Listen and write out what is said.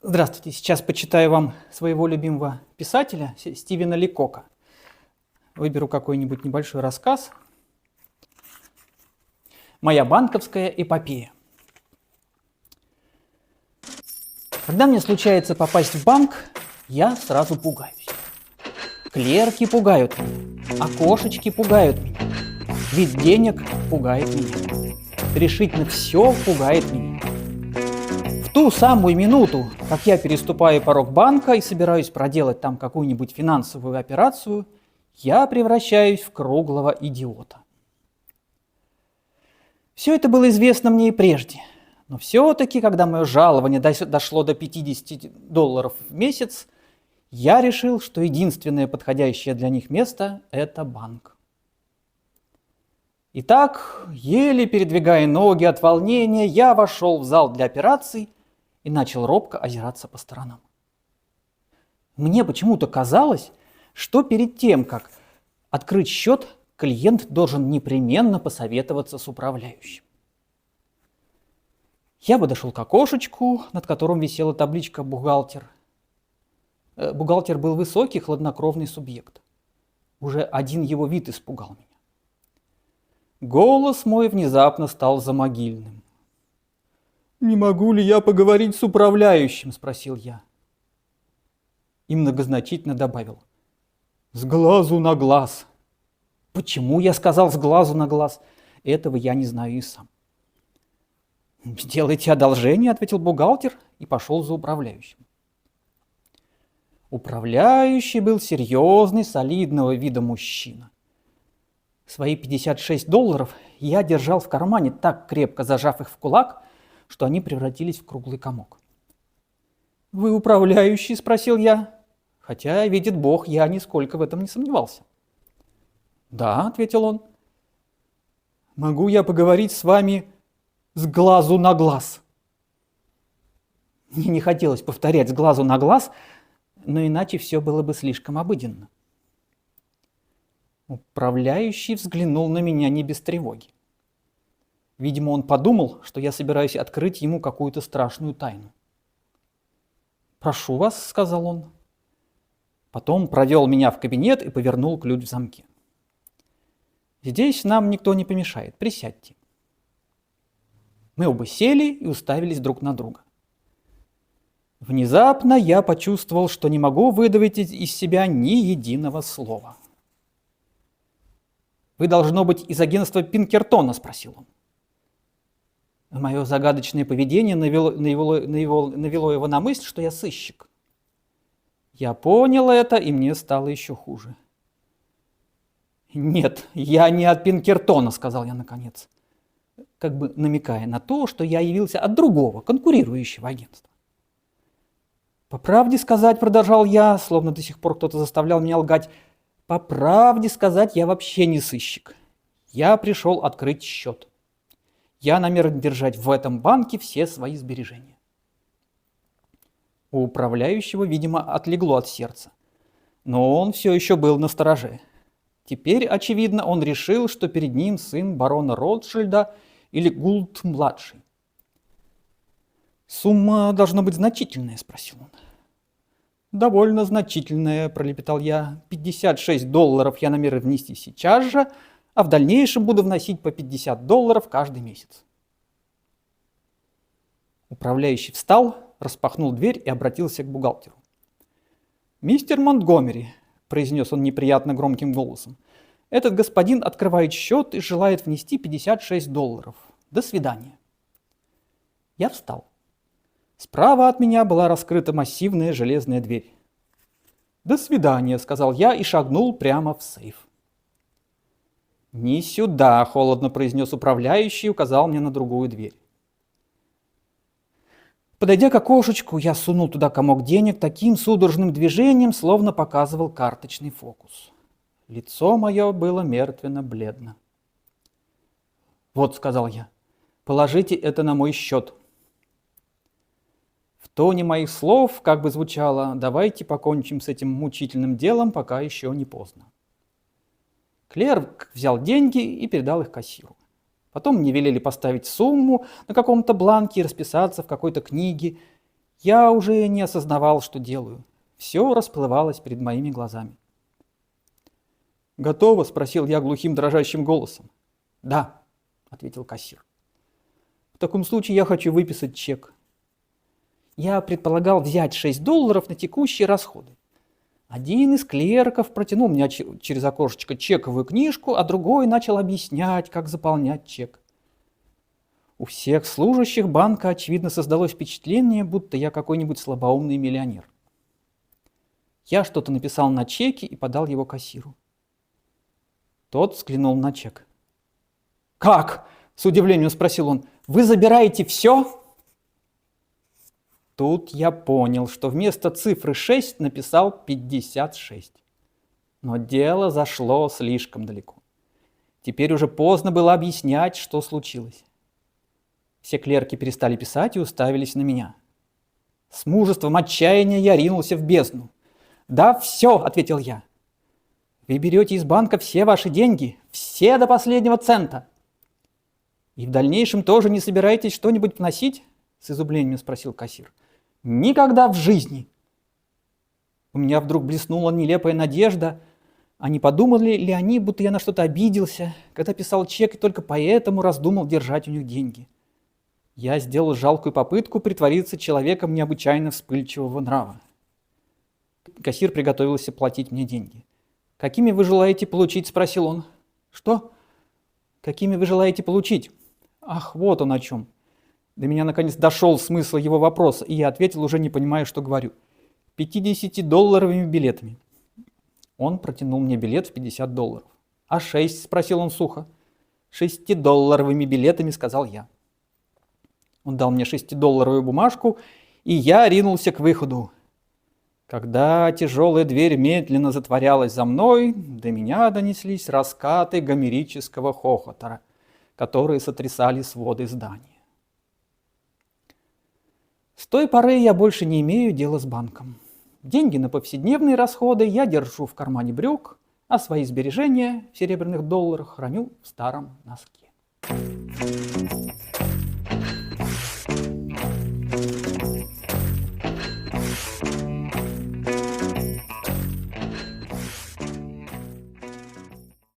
Здравствуйте. Сейчас почитаю вам своего любимого писателя Стивена Ликока. Выберу какой-нибудь небольшой рассказ. «Моя банковская эпопея». Когда мне случается попасть в банк, я сразу пугаюсь. Клерки пугают меня, окошечки пугают меня, вид денег пугает меня, решительно все пугает меня. В ту самую минуту, как я переступаю порог банка и собираюсь проделать там какую-нибудь финансовую операцию, я превращаюсь в круглого идиота. Все это было известно мне и прежде, но все-таки, когда мое жалование дошло до $50 в месяц, я решил, что единственное подходящее для них место – это банк. Итак, еле передвигая ноги от волнения, я вошел в зал для операций и начал робко озираться по сторонам. Мне почему-то казалось, что перед тем, как открыть счет, клиент должен непременно посоветоваться с управляющим. Я подошел к окошечку, над которым висела табличка «Бухгалтер». Бухгалтер был высокий, хладнокровный субъект. Уже один его вид испугал меня. Голос мой внезапно стал замогильным. «Не могу ли я поговорить с управляющим?» – спросил я. И многозначительно добавил: «С глазу на глаз». Почему я сказал «с глазу на глаз»? Этого я не знаю и сам. «Сделайте одолжение», – ответил бухгалтер и пошел за управляющим. Управляющий был серьезный, солидного вида мужчина. Свои $56 я держал в кармане, так крепко зажав их в кулак, что они превратились в круглый комок. «Вы управляющий?» – спросил я, хотя, видит Бог, я нисколько в этом не сомневался. «Да», – ответил он. «Могу я поговорить с вами с глазу на глаз?» Мне не хотелось повторять «с глазу на глаз», но иначе все было бы слишком обыденно. Управляющий взглянул на меня не без тревоги. Видимо, он подумал, что я собираюсь открыть ему какую-то страшную тайну. «Прошу вас», — сказал он. Потом провел меня в кабинет и повернул ключ в замке. «Здесь нам никто не помешает. Присядьте». Мы оба сели и уставились друг на друга. Внезапно я почувствовал, что не могу выдавить из себя ни единого слова. «Вы, должно быть, из агентства Пинкертона?» – спросил он. Мое загадочное поведение навело его на мысль, что я сыщик. Я понял это, и мне стало еще хуже. «Нет, я не от Пинкертона», – сказал я наконец, как бы намекая на то, что я явился от другого, конкурирующего агентства. «По правде сказать», – продолжал я, словно до сих пор кто-то заставлял меня лгать, «по правде сказать, я вообще не сыщик. Я пришел открыть счет. Я намерен держать в этом банке все свои сбережения». У управляющего, видимо, отлегло от сердца, но он все еще был настороже. Теперь, очевидно, он решил, что перед ним сын барона Ротшильда или Гулт-младший. «Сумма должна быть значительная?» – спросил он. «Довольно значительная», – пролепетал я. $56 я намерен внести сейчас же, а в дальнейшем буду вносить по $50 каждый месяц. Управляющий встал, распахнул дверь и обратился к бухгалтеру. «Мистер Монтгомери», – произнес он неприятно громким голосом, – «этот господин открывает счет и желает внести $56. До свидания». Я встал. Справа от меня была раскрыта массивная железная дверь. «До свидания», — сказал я и шагнул прямо в сейф. «Не сюда», — холодно произнес управляющий и указал мне на другую дверь. Подойдя к окошечку, я сунул туда комок денег таким судорожным движением, словно показывал карточный фокус. Лицо мое было мертвенно-бледно. «Вот», — сказал я, — «положите это на мой счет». В тоне моих слов как бы звучало: «Давайте покончим с этим мучительным делом, пока еще не поздно». Клерк взял деньги и передал их кассиру. Потом мне велели поставить сумму на каком-то бланке и расписаться в какой-то книге. Я уже не осознавал, что делаю. Все расплывалось перед моими глазами. «Готово?» – спросил я глухим дрожащим голосом. «Да», – ответил кассир. «В таком случае я хочу выписать чек». Я предполагал взять $6 на текущие расходы. Один из клерков протянул мне через окошечко чековую книжку, а другой начал объяснять, как заполнять чек. У всех служащих банка, очевидно, создалось впечатление, будто я какой-нибудь слабоумный миллионер. Я что-то написал на чеке и подал его кассиру. Тот взглянул на чек. «Как?» – с удивлением спросил он. «Вы забираете все?» Тут я понял, что вместо цифры 6 написал 56. Но дело зашло слишком далеко. Теперь уже поздно было объяснять, что случилось. Все клерки перестали писать и уставились на меня. С мужеством отчаяния я ринулся в бездну. «Да все», — ответил я. «Вы берете из банка все ваши деньги, все до последнего цента. И в дальнейшем тоже не собираетесь что-нибудь вносить?» — с изумлением спросил кассир. «Никогда в жизни!» У меня вдруг блеснула нелепая надежда. А не подумали ли они, будто я на что-то обиделся, когда писал чек и только поэтому раздумал держать у них деньги? Я сделал жалкую попытку притвориться человеком необычайно вспыльчивого нрава. Кассир приготовился платить мне деньги. «Какими вы желаете получить?» – спросил он. «Что? Какими вы желаете получить?» Ах, вот он о чем. До меня наконец дошел смысл его вопроса, и я ответил, уже не понимая, что говорю. 50-долларовыми билетами. Он протянул мне билет в $50. «А 6?» – спросил он сухо. 6-долларовыми билетами, сказал я. Он дал мне 6-долларовую бумажку, и я ринулся к выходу. Когда тяжелая дверь медленно затворялась за мной, до меня донеслись раскаты гомерического хохота, которые сотрясали своды здания. С той поры я больше не имею дела с банком. Деньги на повседневные расходы я держу в кармане брюк, а свои сбережения в серебряных долларах храню в старом носке.